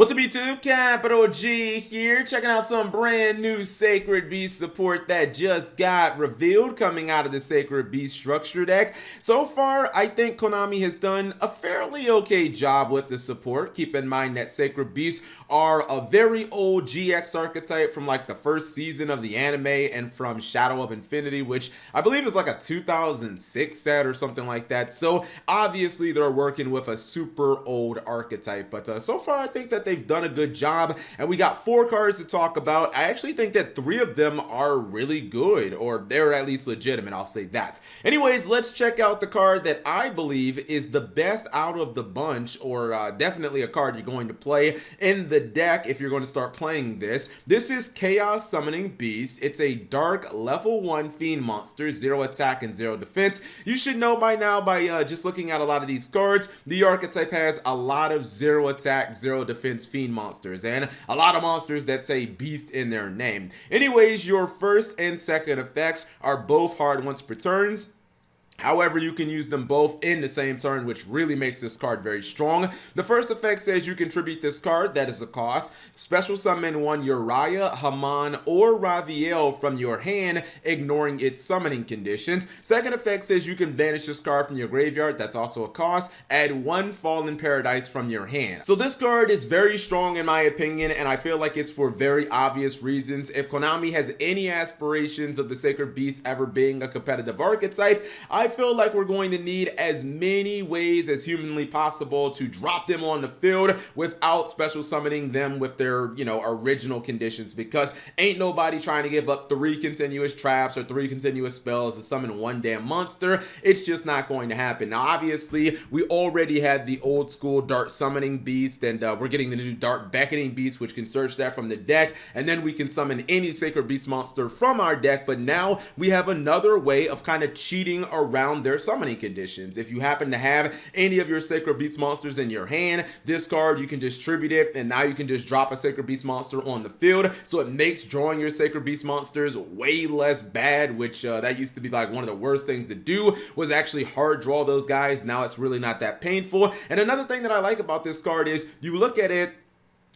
What's up YouTube, Capital G here, checking out some brand new Sacred Beast support that just got revealed coming out of the Sacred Beast structure deck. So far, I think Konami has done a fairly okay job with the support. Keep in mind that Sacred Beasts are a very old GX archetype from like the first season of the anime and from Shadow of Infinity, which I believe is like a 2006 set or something like that. So obviously they're working with a super old archetype, but so far I think that they've done a good job, and we got 4 cards to talk about. I actually think that 3 of them are really good, or they're at least legitimate, I'll say that. Anyways, let's check out the card that I believe is the best out of the bunch, or definitely a card you're going to play in the deck if you're going to start playing this. This is Chaos Summoning Beast. It's a dark level 1 fiend monster, 0 attack and 0 defense. You should know by now by just looking at a lot of these cards, the archetype has a lot of 0 attack, 0 defense fiend monsters, and a lot of monsters that say beast in their name. Anyways, your first and second effects are both hard once per turns. However, you can use them both in the same turn, which really makes this card very strong. The first effect says you contribute this card, that is a cost. Special summon one Uriah, Haman, or Raviel from your hand, ignoring its summoning conditions. Second effect says you can banish this card from your graveyard, that's also a cost. Add 1 Fallen Paradise from your hand. So this card is very strong in my opinion, and I feel like it's for very obvious reasons. If Konami has any aspirations of the Sacred Beast ever being a competitive archetype, I feel like we're going to need as many ways as humanly possible to drop them on the field without special summoning them with their, original conditions, because ain't nobody trying to give up 3 continuous traps or 3 continuous spells to summon 1 damn monster. It's just not going to happen. Now, obviously, we already had the old school Dart Summoning Beast, and we're getting the new Dart Beckoning Beast, which can search that from the deck, and then we can summon any Sacred Beast monster from our deck. But now we have another way of kind of cheating around their summoning conditions. If you happen to have any of your Sacred Beast monsters in your hand, this card, you can distribute it, and now you can just drop a Sacred Beast monster on the field. So it makes drawing your Sacred Beast monsters way less bad, which that used to be like one of the worst things to do, was actually hard draw those guys. Now it's really not that painful. And another thing that I like about this card is you look at it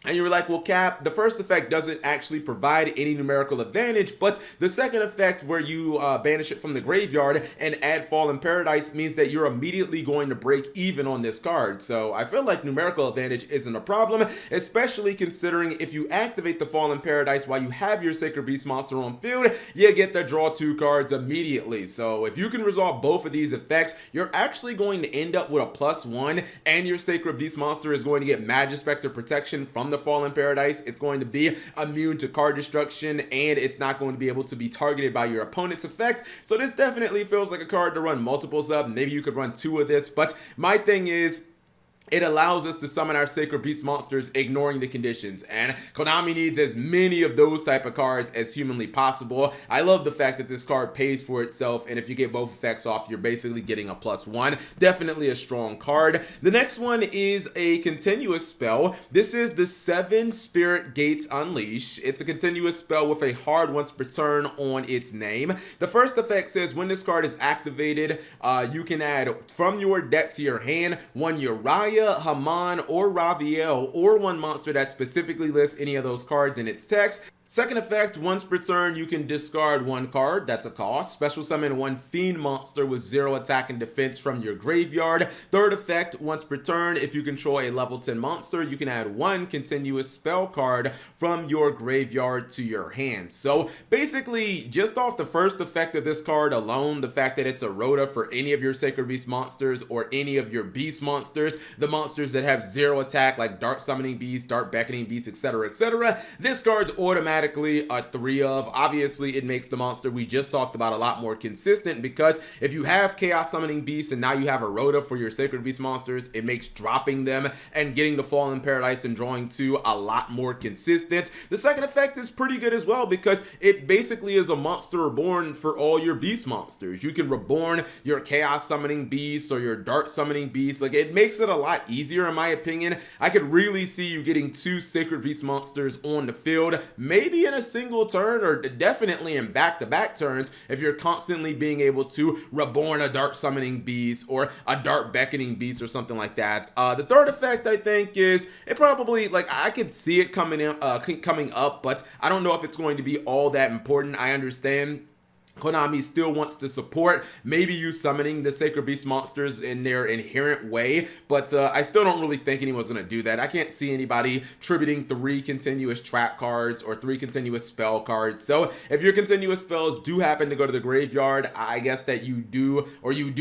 and you're like, well, Cap, the first effect doesn't actually provide any numerical advantage, but the second effect where you banish it from the graveyard and add Fallen Paradise means that you're immediately going to break even on this card. So I feel like numerical advantage isn't a problem, especially considering if you activate the Fallen Paradise while you have your Sacred Beast monster on field, you get to draw 2 cards immediately. So if you can resolve both of these effects, you're actually going to end up with a +1, and your Sacred Beast monster is going to get Magispector protection from the Fallen Paradise. It's going to be immune to card destruction, and it's not going to be able to be targeted by your opponent's effect. So this definitely feels like a card to run multiples of. Maybe you could run 2 of this, but my thing is, it allows us to summon our Sacred Beast monsters ignoring the conditions, and Konami needs as many of those type of cards as humanly possible. I love the fact that this card pays for itself, and if you get both effects off, you're basically getting a +1. Definitely a strong card. The next one is a continuous spell. This is the 7 Spirit Gates Unleash. It's a continuous spell with a hard once per turn on its name. The first effect says when this card is activated, you can add from your deck to your hand 1 Uriah, Haman, or Raviel, or 1 monster that specifically lists any of those cards in its text. Second effect, once per turn, you can discard 1 card, that's a cost. Special summon 1 fiend monster with 0 attack and defense from your graveyard. Third effect, once per turn, if you control a level 10 monster, you can add 1 continuous spell card from your graveyard to your hand. So basically, just off the first effect of this card alone, the fact that it's a rota for any of your Sacred Beast monsters or any of your beast monsters, the monsters that have 0 attack like Dark Summoning Beast, Dark Beckoning Beast, etc., etc., this card's automatically a 3 of. Obviously, it makes the monster we just talked about a lot more consistent, because if you have Chaos Summoning Beast and now you have a rota for your Sacred Beast monsters, it makes dropping them and getting the Fallen Paradise and drawing 2 a lot more consistent. The second effect is pretty good as well, because it basically is a monster reborn for all your beast monsters. You can reborn your Chaos Summoning Beast or your Dark Summoning Beast. Like, it makes it a lot easier in my opinion. I could really see you getting 2 Sacred Beast monsters on the field, maybe maybe in a single turn, or definitely in back-to-back turns if you're constantly being able to reborn a Dark Summoning Beast or a Dark Beckoning Beast or something like that. The third effect, I think, is it probably, like, I could see it coming up, but I don't know if it's going to be all that important. I understand Konami still wants to support maybe you summoning the Sacred Beast monsters in their inherent way, but I still don't really think anyone's going to do that. I can't see anybody tributing 3 continuous trap cards or 3 continuous spell cards. So if your continuous spells do happen to go to the graveyard, I guess that you do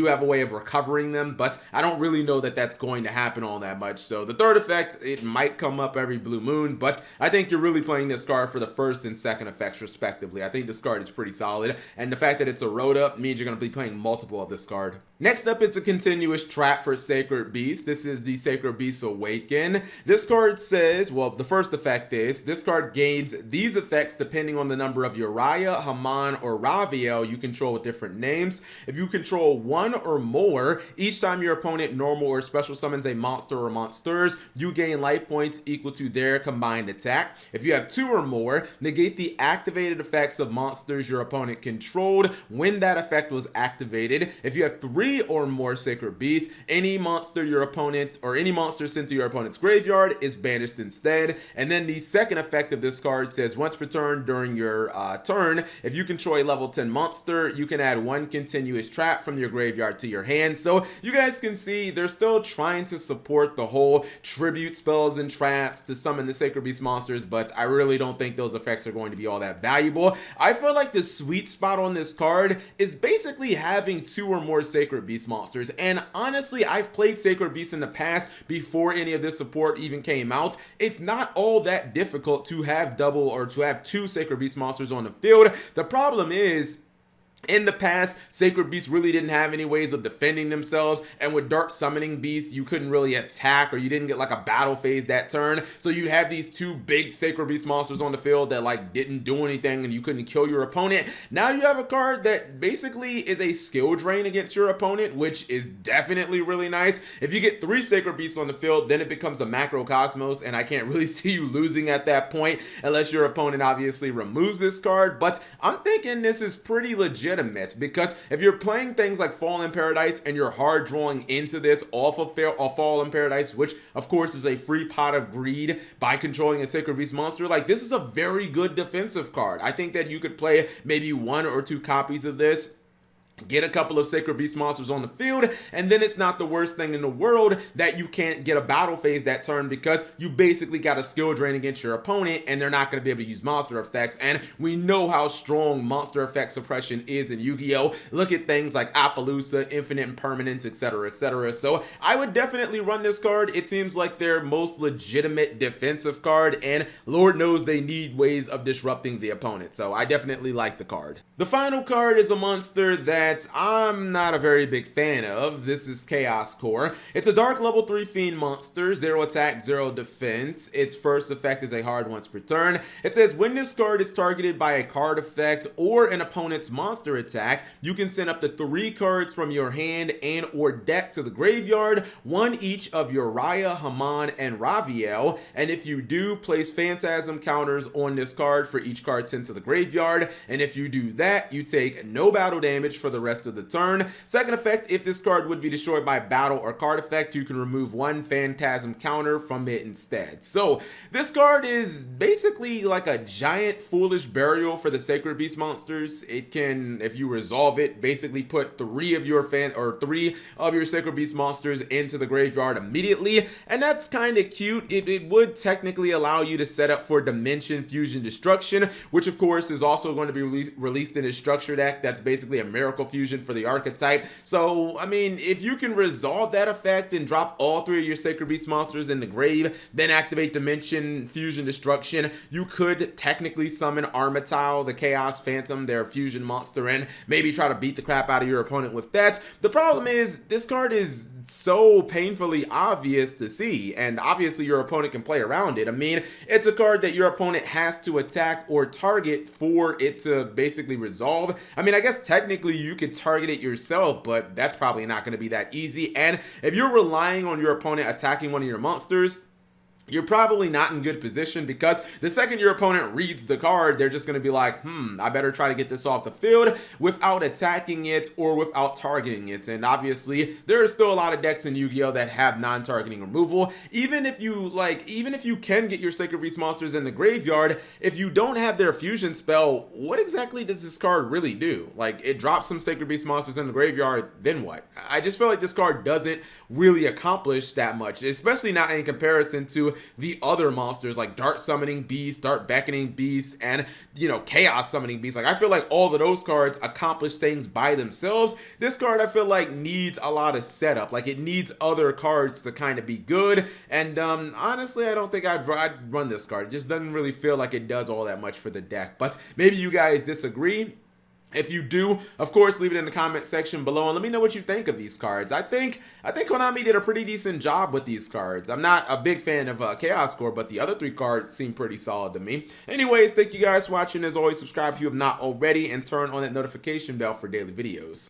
have a way of recovering them, but I don't really know that that's going to happen all that much. So the third effect, it might come up every blue moon, but I think you're really playing this card for the first and second effects respectively. I think this card is pretty solid, and the fact that it's a Rhoda means you're going to be playing multiple of this card. Next up, it's a continuous trap for Sacred Beast. This is the Sacred Beast Awaken. This card says, well, the first effect is, this card gains these effects depending on the number of Uriah, Haman, or Raviel you control with different names. If you control 1 or more, each time your opponent normal or special summons a monster or monsters, you gain life points equal to their combined attack. If you have 2 or more, negate the activated effects of monsters your opponent controlled when that effect was activated. If you have 3 or more Sacred Beasts, any monster your opponent or any monster sent to your opponent's graveyard is banished instead. And then the second effect of this card says, once per turn during your turn, if you control a level 10 monster, you can add 1 continuous trap from your graveyard to your hand. So you guys can see they're still trying to support the whole tribute spells and traps to summon the Sacred Beast monsters, but I really don't think those effects are going to be all that valuable. I feel like the sweet spot on this card is basically having 2 or more Sacred Beast monsters, and honestly, I've played Sacred Beast in the past before any of this support even came out. It's not all that difficult to have double or to have 2 Sacred Beast monsters on the field. The problem is, in the past, Sacred Beasts really didn't have any ways of defending themselves, and with Dark Summoning Beasts, you couldn't really attack, or you didn't get like a battle phase that turn, so you'd have these 2 big Sacred Beast monsters on the field that like didn't do anything and you couldn't kill your opponent. Now you have a card that basically is a skill drain against your opponent, which is definitely really nice. If you get 3 Sacred Beasts on the field, then it becomes a Macrocosmos, and I can't really see you losing at that point unless your opponent obviously removes this card, but I'm thinking this is pretty legit, because if you're playing things like Fallen Paradise and you're hard drawing into this off of Fallen Paradise, which of course is a free pot of greed by controlling a Sacred Beast monster, like this is a very good defensive card. I think that you could play maybe 1 or 2 copies of this, get a couple of Sacred Beast monsters on the field, and then it's not the worst thing in the world that you can't get a battle phase that turn, because you basically got a skill drain against your opponent and they're not going to be able to use monster effects, and we know how strong monster effect suppression is in Yu-Gi-Oh! Look at things like Appaloosa, Infinite Impermanence, etc., etc. So I would definitely run this card. It seems like their most legitimate defensive card, and Lord knows they need ways of disrupting the opponent, so I definitely like the card. The final card is a monster that I'm not a very big fan of. This is Chaos Core. It's a dark level 3 fiend monster, 0 attack, 0 defense. Its first effect is a hard once per turn. It says when this card is targeted by a card effect or an opponent's monster attack, you can send up to 3 cards from your hand and or deck to the graveyard, 1 each of Uriah, Haman, and Raviel, and if you do, place Phantasm counters on this card for each card sent to the graveyard, and if you do that, you take no battle damage for the rest of the turn. Second effect, if this card would be destroyed by battle or card effect, you can remove 1 Phantasm counter from it instead. So this card is basically like a giant foolish burial for the Sacred Beast monsters. It can, if you resolve it, basically put 3 of your Sacred Beast monsters into the graveyard immediately, and that's kind of cute. It would technically allow you to set up for Dimension Fusion Destruction, which of course is also going to be released in a structure deck that's basically a Miracle Fusion for the archetype. So I mean, if you can resolve that effect and drop all 3 of your Sacred Beast monsters in the grave, then activate Dimension Fusion Destruction, you could technically summon Armityle, the Chaos Phantom, their fusion monster, and maybe try to beat the crap out of your opponent with that. The problem is this card is so painfully obvious to see, and obviously your opponent can play around it. I mean, it's a card that your opponent has to attack or target for it to basically resolve. I mean, I guess technically you could target it yourself, but that's probably not going to be that easy, and if you're relying on your opponent attacking one of your monsters, you're probably not in good position, because the second your opponent reads the card, they're just going to be like, I better try to get this off the field without attacking it or without targeting it. And obviously, there are still a lot of decks in Yu-Gi-Oh! That have non-targeting removal. Even if you can get your Sacred Beast monsters in the graveyard, if you don't have their fusion spell, what exactly does this card really do? Like, it drops some Sacred Beast monsters in the graveyard, then what? I just feel like this card doesn't really accomplish that much, especially not in comparison to the other monsters like Dart Summoning Beast, Dart Beckoning Beast, and Chaos Summoning Beast. Like, I feel like all of those cards accomplish things by themselves. This card, I feel like, needs a lot of setup. Like, it needs other cards to kind of be good. And honestly, I don't think I'd run this card. It just doesn't really feel like it does all that much for the deck. But maybe you guys disagree. If you do, of course, leave it in the comment section below and let me know what you think of these cards. I think Konami did a pretty decent job with these cards. I'm not a big fan of Chaos Core, but the other 3 cards seem pretty solid to me. Anyways, thank you guys for watching. As always, subscribe if you have not already and turn on that notification bell for daily videos.